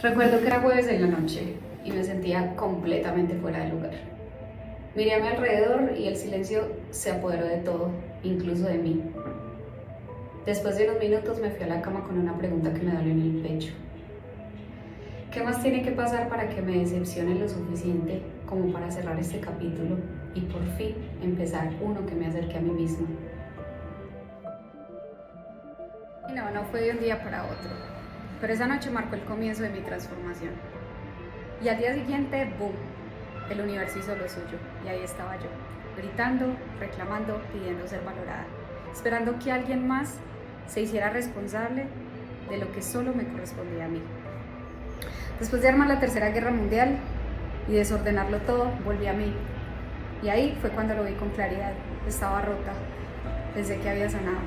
Recuerdo que era jueves en la noche y me sentía completamente fuera de lugar. Miré a mi alrededor y el silencio se apoderó de todo, incluso de mí. Después de unos minutos me fui a la cama con una pregunta que me dolió en el pecho. ¿Qué más tiene que pasar para que me decepcione lo suficiente como para cerrar este capítulo y por fin empezar uno que me acerque a mí misma? Y no fue de un día para otro, pero esa noche marcó el comienzo de mi transformación. Y al día siguiente, ¡boom!, el universo hizo lo suyo y ahí estaba yo, gritando, reclamando, pidiendo ser valorada, esperando que alguien más se hiciera responsable de lo que solo me correspondía a mí. Después de armar la Tercera Guerra Mundial y desordenarlo todo, volví a mí. Y ahí fue cuando lo vi con claridad. Estaba rota, pensé que había sanado.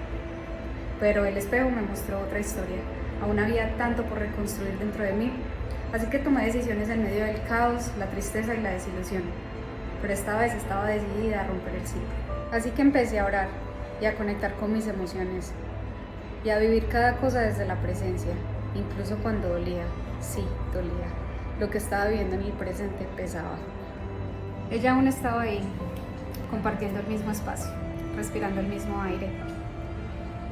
Pero el espejo me mostró otra historia. Aún había tanto por reconstruir dentro de mí. Así que tomé decisiones en medio del caos, la tristeza y la desilusión. Pero esta vez estaba decidida a romper el ciclo. Así que empecé a orar y a conectar con mis emociones. Y a vivir cada cosa desde la presencia, incluso cuando dolía. Sí, dolía. Lo que estaba viviendo en el presente pesaba. Ella aún estaba ahí, compartiendo el mismo espacio, respirando el mismo aire.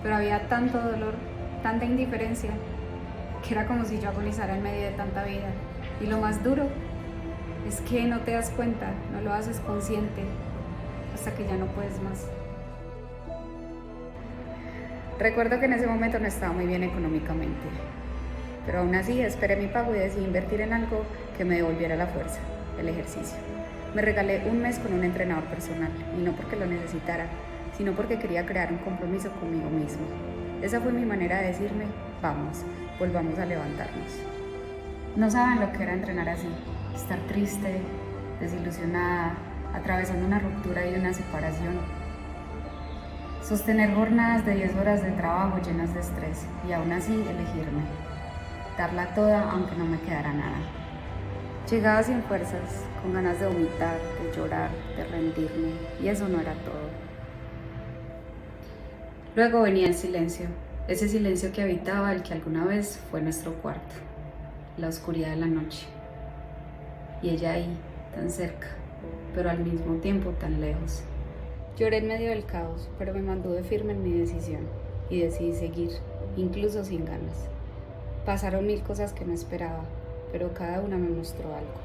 Pero había tanto dolor, tanta indiferencia, que era como si yo agonizara en medio de tanta vida. Y lo más duro es que no te das cuenta, no lo haces consciente, hasta que ya no puedes más. Recuerdo que en ese momento no estaba muy bien económicamente, pero aún así esperé mi pago y decidí invertir en algo que me devolviera la fuerza, el ejercicio. Me regalé un mes con un entrenador personal, y no porque lo necesitara, sino porque quería crear un compromiso conmigo mismo. Esa fue mi manera de decirme, vamos, volvamos a levantarnos. No saben lo que era entrenar así, estar triste, desilusionada, atravesando una ruptura y una separación. Sostener jornadas de 10 horas de trabajo llenas de estrés y aún así elegirme. Darla toda aunque no me quedara nada. Llegaba sin fuerzas, con ganas de vomitar, de llorar, de rendirme, y eso no era todo. Luego venía el silencio, ese silencio que habitaba el que alguna vez fue nuestro cuarto, la oscuridad de la noche. Y ella ahí, tan cerca, pero al mismo tiempo tan lejos. Lloré en medio del caos, pero me mantuve firme en mi decisión y decidí seguir, incluso sin ganas. Pasaron 1000 cosas que no esperaba, pero cada una me mostró algo.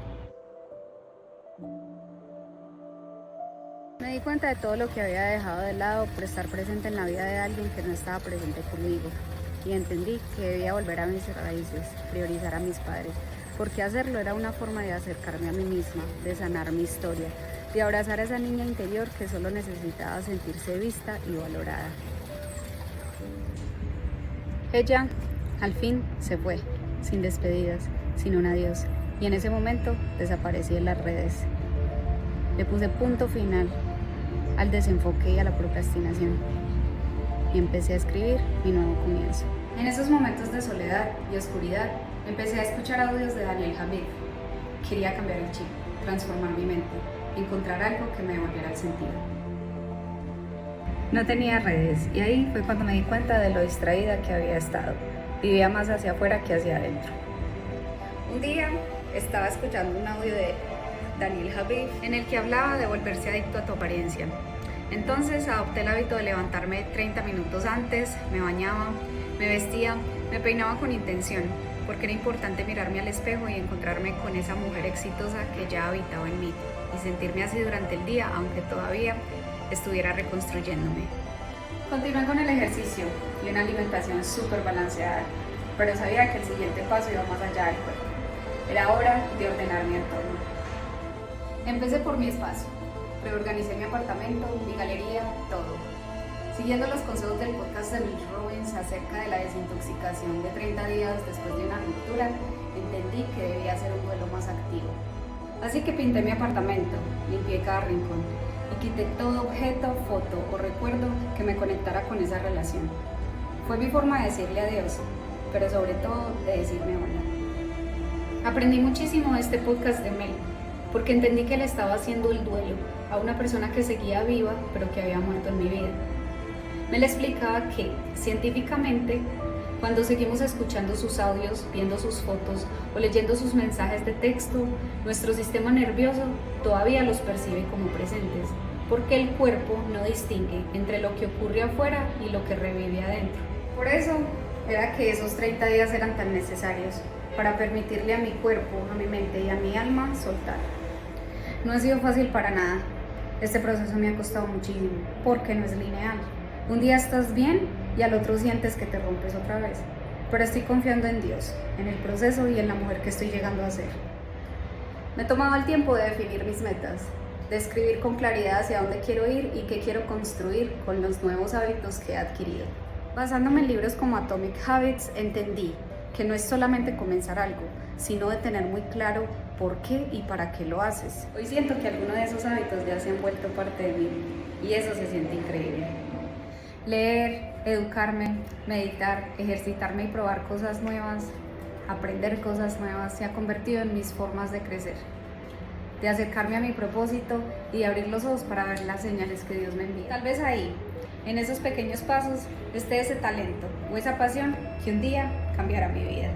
Me di cuenta de todo lo que había dejado de lado por estar presente en la vida de alguien que no estaba presente conmigo. Y entendí que debía volver a mis raíces, priorizar a mis padres, porque hacerlo era una forma de acercarme a mí misma, de sanar mi historia, de abrazar a esa niña interior que solo necesitaba sentirse vista y valorada. Ella, al fin, se fue, sin despedidas, sin un adiós, y en ese momento desaparecí en las redes. Le puse punto final al desenfoque y a la procrastinación, y empecé a escribir mi nuevo comienzo. En esos momentos de soledad y oscuridad, empecé a escuchar audios de Daniel Javif. Quería cambiar el chip, transformar mi mente, encontrar algo que me devolviera el sentido. No tenía redes, y ahí fue cuando me di cuenta de lo distraída que había estado. Vivía más hacia afuera que hacia adentro. Un día estaba escuchando un audio de Daniel Javif en el que hablaba de volverse adicto a tu apariencia. Entonces adopté el hábito de levantarme 30 minutos antes, me bañaba, me vestía, me peinaba con intención, porque era importante mirarme al espejo y encontrarme con esa mujer exitosa que ya habitaba en mí y sentirme así durante el día, aunque todavía estuviera reconstruyéndome. Continué con el ejercicio y una alimentación súper balanceada, pero sabía que el siguiente paso iba más allá del cuerpo. Era hora de ordenar mi entorno. Empecé por mi espacio, reorganicé mi apartamento, mi galería, todo. Siguiendo los consejos del podcast de Mel Robbins acerca de la desintoxicación de 30 días después de una ruptura, entendí que debía hacer un duelo más activo. Así que pinté mi apartamento, limpié cada rincón y quité todo objeto, foto o recuerdo que me conectara con esa relación. Fue mi forma de decirle adiós, pero sobre todo de decirme hola. Aprendí muchísimo de este podcast de Mel, porque entendí que le estaba haciendo el duelo a una persona que seguía viva, pero que había muerto en mi vida. Mel explicaba que, científicamente, Cuando seguimos escuchando sus audios, viendo sus fotos o leyendo sus mensajes de texto, nuestro sistema nervioso todavía los percibe como presentes, porque el cuerpo no distingue entre lo que ocurre afuera y lo que revive adentro. Por eso era que esos 30 días eran tan necesarios, para permitirle a mi cuerpo, a mi mente y a mi alma soltar. No ha sido fácil para nada. Este proceso me ha costado muchísimo, porque no es lineal. Un día estás bien y al otro sientes que te rompes otra vez. Pero estoy confiando en Dios, en el proceso y en la mujer que estoy llegando a ser. Me he tomado el tiempo de definir mis metas, de escribir con claridad hacia dónde quiero ir y qué quiero construir con los nuevos hábitos que he adquirido. Basándome en libros como Atomic Habits, entendí que no es solamente comenzar algo, sino de tener muy claro por qué y para qué lo haces. Hoy siento que algunos de esos hábitos ya se han vuelto parte de mí y eso se siente increíble. Leer, educarme, meditar, ejercitarme y probar cosas nuevas, aprender cosas nuevas se ha convertido en mis formas de crecer, de acercarme a mi propósito y de abrir los ojos para ver las señales que Dios me envía. Tal vez ahí, en esos pequeños pasos, esté ese talento o esa pasión que un día cambiará mi vida.